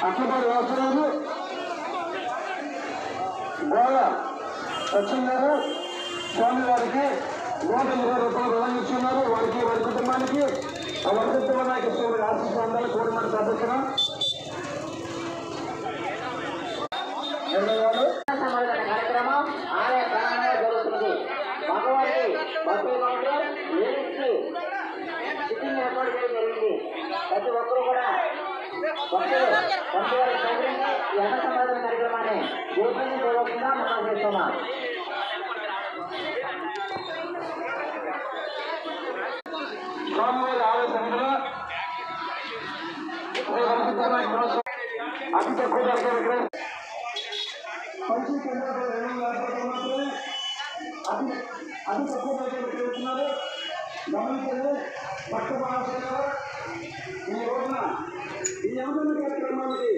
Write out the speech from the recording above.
అట్లపాటి వ్యవస్థరాజు గోడ సచిన్ గారు స్వామి వారికి 120 రూపాయలు రుణమిస్తున్నారు. వారికి వారి కుటుంబానికి వరదత్వ నాయకుడు ఆశీస్సు అందాలి కోరిమంట సదస్సున కార్యక్రమం ఆలయ ప్రాంగణంలో జరుగుతున్నది. మగవారికి సిట్టింగ్ ఏర్పాటు చేయడం జరిగింది. ప్రతి ఒక్కరూ కూడా ఎండ సంపాదన కార్యక్రమాన్ని పూర్వకంగా మనం చేస్తున్నాం. స్వామివారి ఆలయ సన్నిధిలో అతి తక్కువ ధరకే అతి తక్కువ ధరకే విక్రయిస్తున్నారు. గమనించండి. భక్త మహాశయ ఈ రోజున ఈ యమదన్న కార్యక్రమానికి